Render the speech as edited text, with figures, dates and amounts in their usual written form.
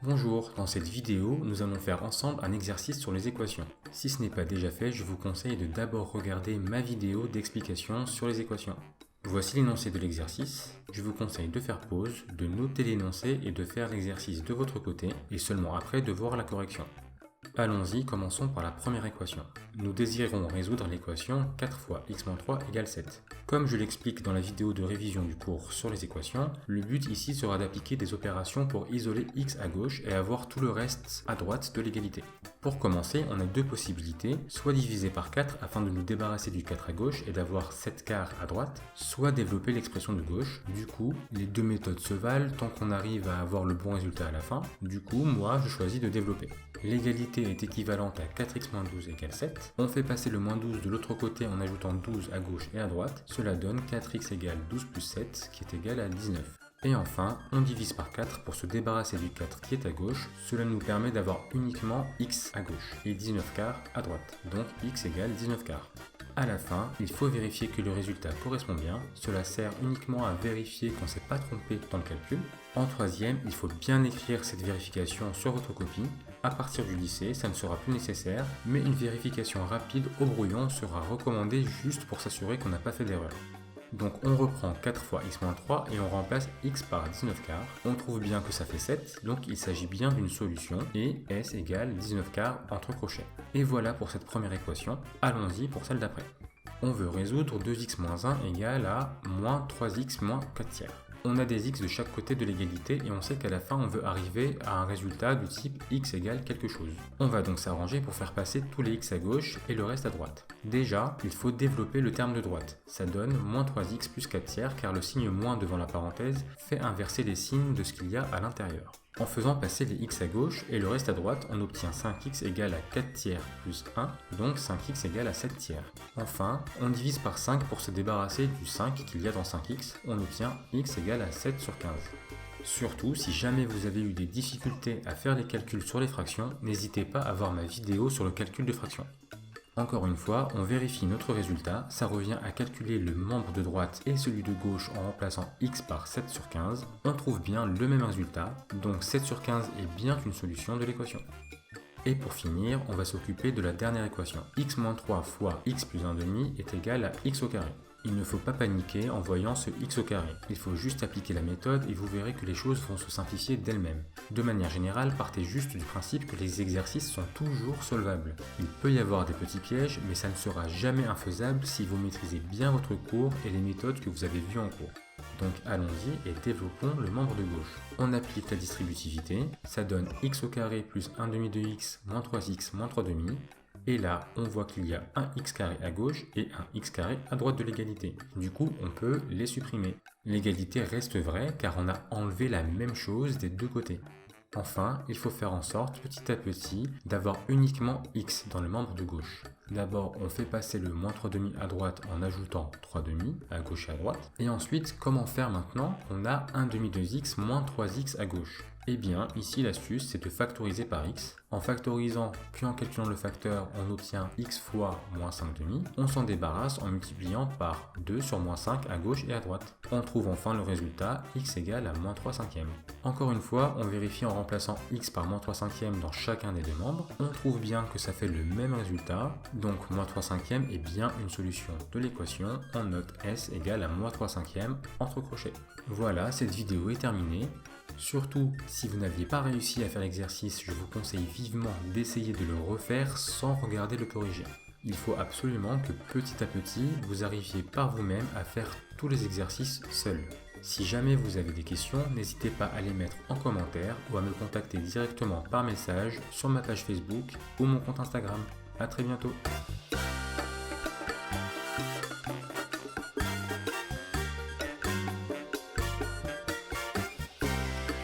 Bonjour, dans cette vidéo, nous allons faire ensemble un exercice sur les équations. Si ce n'est pas déjà fait, je vous conseille de d'abord regarder ma vidéo d'explication sur les équations. Voici l'énoncé de l'exercice. Je vous conseille de faire pause, de noter l'énoncé et de faire l'exercice de votre côté et seulement après de voir la correction. Allons-y, commençons par la première équation. Nous désirons résoudre l'équation 4 fois x-3 égale 7. Comme je l'explique dans la vidéo de révision du cours sur les équations, le but ici sera d'appliquer des opérations pour isoler x à gauche et avoir tout le reste à droite de l'égalité. Pour commencer, on a deux possibilités, soit diviser par 4 afin de nous débarrasser du 4 à gauche et d'avoir 7 quarts à droite, soit développer l'expression de gauche. Du coup, les deux méthodes se valent tant qu'on arrive à avoir le bon résultat à la fin. Du coup, moi, je choisis de développer. L'égalité est équivalente à 4x-12 égale 7. On fait passer le moins 12 de l'autre côté en ajoutant 12 à gauche et à droite. Cela donne 4x égale 12 plus 7 qui est égal à 19. Et enfin, on divise par 4 pour se débarrasser du 4 qui est à gauche. Cela nous permet d'avoir uniquement x à gauche et 19 quarts à droite. Donc x égale 19 quarts. À la fin, il faut vérifier que le résultat correspond bien. Cela sert uniquement à vérifier qu'on ne s'est pas trompé dans le calcul. En troisième, il faut bien écrire cette vérification sur votre copie. À partir du lycée, ça ne sera plus nécessaire, mais une vérification rapide au brouillon sera recommandée juste pour s'assurer qu'on n'a pas fait d'erreur. Donc on reprend 4 fois x-3 et on remplace x par 19 quarts. On trouve bien que ça fait 7, donc il s'agit bien d'une solution et s égale 19 quarts entre crochets. Et voilà pour cette première équation. Allons-y pour celle d'après. On veut résoudre 2x-1 égale à moins 3x moins 4 tiers. On a des x de chaque côté de l'égalité et on sait qu'à la fin on veut arriver à un résultat du type x égale quelque chose. On va donc s'arranger pour faire passer tous les x à gauche et le reste à droite. Déjà, il faut développer le terme de droite. Ça donne moins 3x plus 4 tiers car le signe moins devant la parenthèse fait inverser les signes de ce qu'il y a à l'intérieur. En faisant passer les x à gauche et le reste à droite, on obtient 5x égale à 4 tiers plus 1, donc 5x égale à 7 tiers. Enfin, on divise par 5 pour se débarrasser du 5 qu'il y a dans 5x, on obtient x égale à 7 sur 15. Surtout, si jamais vous avez eu des difficultés à faire les calculs sur les fractions, n'hésitez pas à voir ma vidéo sur le calcul de fractions. Encore une fois, on vérifie notre résultat, ça revient à calculer le membre de droite et celui de gauche en remplaçant x par 7 sur 15. On trouve bien le même résultat, donc 7 sur 15 est bien une solution de l'équation. Et pour finir, on va s'occuper de la dernière équation. x-3 fois x plus 1/2 est égal à x au carré. Il ne faut pas paniquer en voyant ce x au carré. Il faut juste appliquer la méthode et vous verrez que les choses vont se simplifier d'elles-mêmes. De manière générale, partez juste du principe que les exercices sont toujours solvables. Il peut y avoir des petits pièges, mais ça ne sera jamais infaisable si vous maîtrisez bien votre cours et les méthodes que vous avez vues en cours. Donc allons-y et développons le membre de gauche. On applique la distributivité, ça donne x au carré plus 1/2 de x moins 3x moins 3/2. Et là, on voit qu'il y a un x carré à gauche et un x carré à droite de l'égalité. Du coup, on peut les supprimer. L'égalité reste vraie car on a enlevé la même chose des deux côtés. Enfin, il faut faire en sorte, petit à petit, d'avoir uniquement x dans le membre de gauche. D'abord, on fait passer le moins 3/2 à droite en ajoutant 3/2 à gauche et à droite. Et ensuite, comment faire maintenant? On a 1/2 de x moins 3x à gauche. Eh bien, ici l'astuce, c'est de factoriser par x. En factorisant puis en calculant le facteur, on obtient x fois moins 5/2. On s'en débarrasse en multipliant par 2 sur moins 5 à gauche et à droite. On trouve enfin le résultat, x égale à moins 3/5. Encore une fois, on vérifie en remplaçant x par moins 3/5 dans chacun des deux membres. On trouve bien que ça fait le même résultat, donc moins 3/5 est bien une solution de l'équation. On note s égale à moins 3/5 entre crochets. Voilà, cette vidéo est terminée. Surtout, si vous n'aviez pas réussi à faire l'exercice, je vous conseille vivement d'essayer de le refaire sans regarder le corrigé. Il faut absolument que petit à petit, vous arriviez par vous-même à faire tous les exercices seuls. Si jamais vous avez des questions, n'hésitez pas à les mettre en commentaire ou à me contacter directement par message sur ma page Facebook ou mon compte Instagram. A très bientôt.